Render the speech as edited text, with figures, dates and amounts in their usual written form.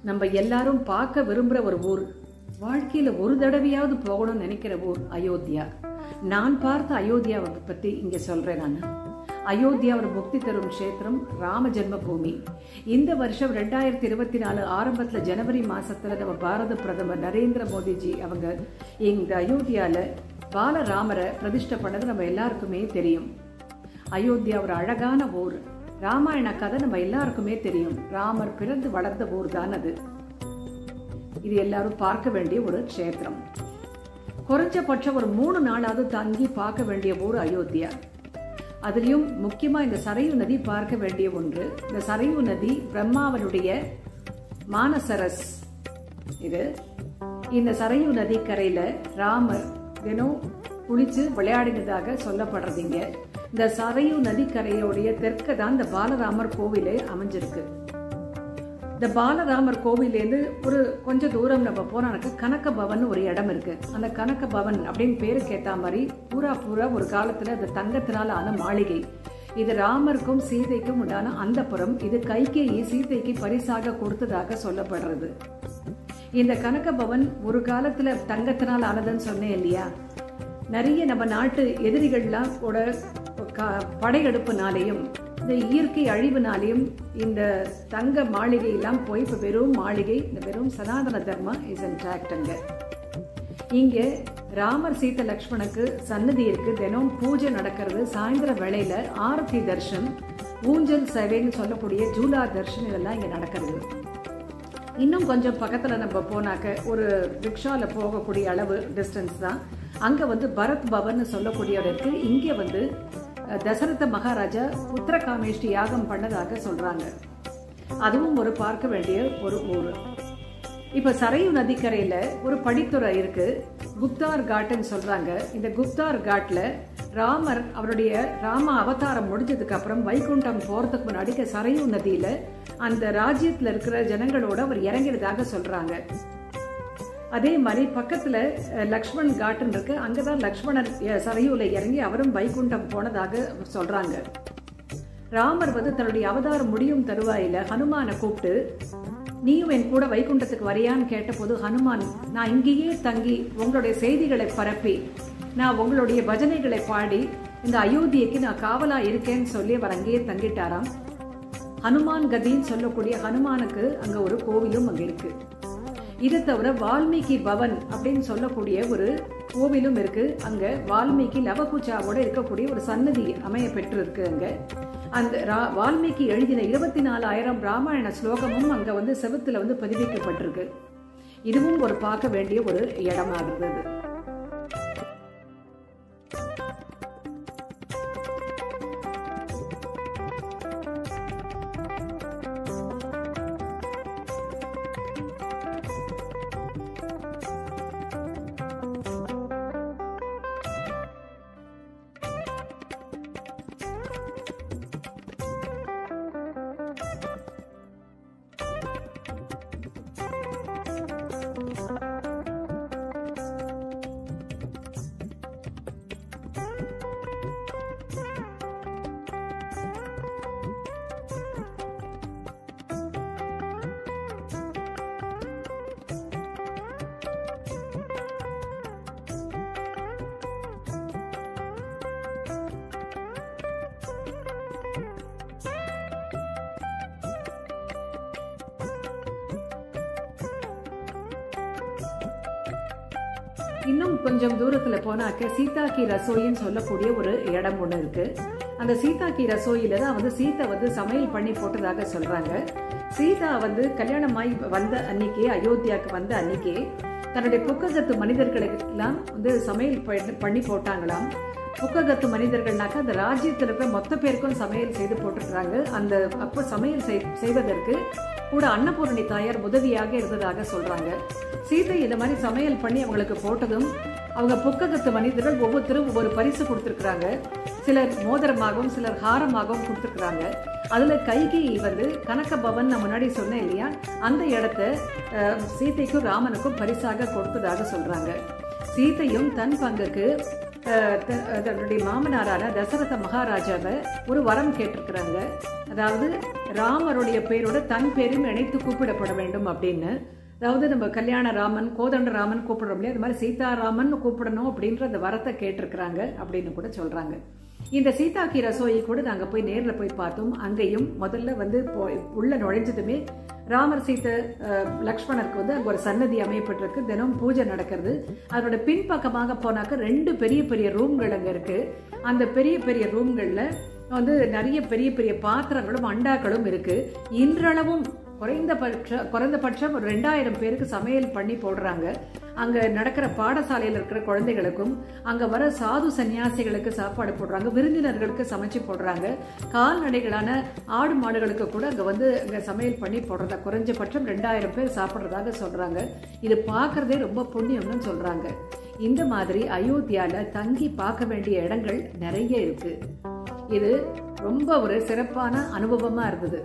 நம்ம எல்லாரும் பார்க்க விரும்புகிற ஒரு ஊர், வாழ்க்கையில் ஒரு தடவையாவது போகணும்னு நினைக்கிற ஊர் அயோத்தியா. நான் பார்த்த அயோத்தியாவை பற்றி இங்கே சொல்கிறேன். நான் அயோத்தியா ஒரு முக்தி தரும் க்ஷேத்திரம், ராம ஜென்ம பூமி. இந்த வருஷம் 2024 ஆரம்பத்தில் ஜனவரி மாதத்தில் நம்ம பாரத பிரதமர் நரேந்திர மோடிஜி அவங்க இந்த அயோத்தியாவில் பாலராமரை பிரதிஷ்டை பண்ணது நம்ம எல்லாருக்குமே தெரியும். அயோத்தியா ஒரு அழகான ஊர். ராமாயண கதை நம்ம எல்லாருக்குமே தெரியும். ராமர் பிறந்து வளர்ந்த ஊர் தான் அது. இது எல்லாரும் பார்க்க வேண்டிய ஒரு க்ஷேத்திரம். குறைஞ்சபட்சம் ஒரு 3 நாளாவது தங்கி பார்க்க வேண்டிய ஊர் அயோத்தியா. அதுலயும் முக்கியமா இந்த சரையு நதி பார்க்க வேண்டிய ஒன்று. இந்த சரையு நதி பிரம்மாவனுடைய மானசரஸ். இது இந்த சரையு நதி கரையில ராமர் தினம் குளிச்சு விளையாடினதாக சொல்லப்படுறதுங்க. இந்த சரையு நதிக்கரையோடைய தெற்க தான் இந்த பாலராமர் கோவிலே அமைஞ்சிருக்கு. இந்த பாலராமர் கோவிலேருந்து ஒரு கொஞ்சம் தூரம் நம்ம போனாக்க கனக பவன் ஒரு இடம் இருக்கு. அந்த கனக பவன் அப்படின்னு பேருக்கு ஏற்ற மாதிரி பூரா ஒரு காலத்துல அந்த தங்கத்தினால ஆன மாளிகை. இது ராமருக்கும் சீதைக்கும் உண்டான அந்தப்புறம். இது கைகேயி சீதைக்கு பரிசாக கொடுத்ததாக சொல்லப்படுறது. இந்த கனக பவன் ஒரு காலத்துல தங்கத்தினால் ஆனதுன்னு சொன்னேன் இல்லையா. நிறைய நம்ம நாட்டு எதிரிகள்லாம் கூட படையெடுப்புனாலேயும் இந்த இயற்கை அழிவுனாலேயும் இந்த தங்க மாளிகை எல்லாம் போய் இப்போ வெறும் மாளிகை, இந்த வெறும் சனாதன தர்மா இஸ் இன்டாக்ட்ங்க. இங்க ராமர் சீத லக்ஷ்மணுக்கு சன்னதி இருக்கு. தினம் பூஜை நடக்கிறது. சாயந்தர வேளையில ஆரத்தி தர்ஷன், ஊஞ்சல் சேவைன்னு சொல்லக்கூடிய ஜூலா தர்ஷன் இதெல்லாம் இங்க நடக்கிறது. இன்னும் கொஞ்சம் பக்கத்துல நம்ம போனாக்க ஒரு ரிக்ஷால போகக்கூடிய அளவு டிஸ்டன்ஸ் தான். அங்க பரத் பவன் சொல்லக்கூடிய இருக்கு. இங்க தசரத மகாராஜா உத்தரகாமேஷ்டி யாகம் பண்ணதாக சொல்றாங்க. அதுவும் ஒரு பார்க்க வேண்டிய ஒரு ஊர். இப்ப சரையு நதிக்கரையில ஒரு படித்துறை இருக்கு, குப்தார் காட்னு சொல்றாங்க. இந்த குப்தார் காட்ல ராமர் அவருடைய ராம அவதாரம் முடிஞ்சதுக்கு அப்புறம் வைகுண்டம் போறதுக்கு முன்னாடி சரையு நதியில அந்த ராஜ்யத்துல இருக்கிற ஜனங்களோட அவர் இறங்கிறதாக சொல்றாங்க. அதே மாதிரி பக்கத்துல லக்ஷ்மண் காட்டன் இருக்கு. அங்கதான் லக்ஷ்மணர் சரையூல இறங்கி அவரும் வைகுண்டம் போனதாக சொல்றாங்க. ராமர் தன்னுடைய அவதாரம் முடியும் தருவாயில ஹனுமானை கூப்பிட்டு, நீயும் என் கூட வைகுண்டத்துக்கு வரையான்னு கேட்ட போது ஹனுமான், நான் இங்கேயே தங்கி உங்களுடைய செய்திகளை பரப்பி நான் உங்களுடைய பஜனைகளை பாடி இந்த அயோத்தியைக்கு நான் காவலா இருக்கேன்னு சொல்லி அவர் அங்கேயே தங்கிட்டாராம். ஹனுமான் கதின்னு சொல்லக்கூடிய ஹனுமானுக்கு அங்க ஒரு கோவிலும் அங்க இருக்கு. இதை தவிர வால்மீகி பவன் அப்படின்னு சொல்லக்கூடிய ஒரு கோவிலும் இருக்கு. அங்க வால்மீகி லவகுச்சாவோட இருக்கக்கூடிய ஒரு சன்னதி அமைய பெற்று இருக்கு. அங்க அந்த வால்மீகி எழுதின 24,000 ராமாயண ஸ்லோகமும் அங்க செவுத்துல பதிவிக்கப்பட்டிருக்கு. இதுவும் ஒரு பார்க்க வேண்டிய ஒரு இடமா இருந்தது. இன்னும் கொஞ்சம் தூரத்துல போனாக்க சீதா கி ரசோயின்னு சொல்லக்கூடிய ஒரு இடம் ஒண்ணு இருக்கு. அந்த சீதா கி ரசோயில தான் சீதா சமையல் பண்ணி போட்டதாக சொல்றாங்க. சீதா கல்யாணமாய் வந்த அன்னைக்கே, அயோத்தியாவுக்கு வந்த அன்னைக்கே தன்னுடைய புக்ககத்து மனிதர்களுக்கு எல்லாம் சமையல் பண்ணி போட்டாங்களாம். புக்ககத்து மனிதர்கள்னாக்க அந்த ராஜ்யத்தில் இருக்கிற மொத்த பேருக்கும் சமையல் செய்து போட்டுருக்காங்க. அந்த அப்போ சமையல் செய்வதற்கு கூட அன்னபூரணி தாயார் உதவியாக இருந்ததாக சொல்றாங்க. சீதை இந்த மாதிரி சமையல் பண்ணி அவங்களுக்கு போட்டதும் அவங்க புக்ககத்து மனிதர்கள் ஒவ்வொருத்தரும் ஒவ்வொரு பரிசு கொடுத்துருக்குறாங்க. சிலர் மோதிரமாகவும் சிலர் ஹாரமாகவும் கொடுத்துருக்குறாங்க. அதுல கைகேயி கனக பவன் நான் முன்னாடி சொன்னேன் இல்லையா, அந்த இடத்த சீதைக்கும் ராமனுக்கும் பரிசாக கொடுத்ததாக சொல்றாங்க. சீதையும் தன் பங்குக்கு தன்னுடைய மாமனாரான தசரத மகாராஜாவை ஒரு வரம் கேட்டிருக்கிறாங்க. அதாவது ராமருடைய பேரோட தன் பேரும் இணைத்து கூப்பிடப்பட வேண்டும் அப்படின்னு. அதாவது நம்ம கல்யாண ராமன், கோதண்ட ராமன் கூப்பிடுறோம் இல்லையா, அது மாதிரி சீதாராமன் கூப்பிடணும் அப்படின்ற அந்த வரத்தை கேட்டிருக்கிறாங்க அப்படின்னு கூட சொல்றாங்க. இந்த சீதா கி ரசோயி கூட நாங்கள் போய் நேரில் போய் பார்த்தோம். அங்கேயும் முதல்ல வந்து உள்ள நுழைஞ்சதுமே ராமர் சீதை லக்ஷ்மணருக்கு வந்து அங்கே ஒரு சன்னதி அமையப்பட்டிருக்கு. தினம் பூஜை நடக்கிறது. அதோட பின்பக்கமாக போனாக்க 2 பெரிய பெரிய ரூம்கள் அங்கே இருக்கு. அந்த பெரிய பெரிய ரூம்களில் வந்து நிறைய பெரிய பெரிய பாத்திரங்களும் அண்டாக்களும் இருக்கு. இன்றளவும் குறைந்தபட்சம் ஒரு 2000 பேருக்கு சமையல் பண்ணி போடுறாங்க. அங்க நடக்கிற பாடசாலையில் இருக்கிற குழந்தைகளுக்கும் அங்க வர சாது சன்னியாசிகளுக்கு சாப்பாடு போடுறாங்க, விருந்தினர்களுக்கு சமைச்சு போடுறாங்க, கால்நடைகளான ஆடு மாடுகளுக்கு கூட அங்க வந்து அங்க சமையல் பண்ணி போடுறதா குறைஞ்சபட்சம் 2000 பேர் சாப்பிட்றதாக சொல்றாங்க. இது பார்க்கறதே ரொம்ப புண்ணியம்னு சொல்றாங்க. இந்த மாதிரி அயோத்தியால தங்கி பார்க்க வேண்டிய இடங்கள் நிறைய இருக்கு. இது ரொம்ப ஒரு சிறப்பான அனுபவமா இருந்தது.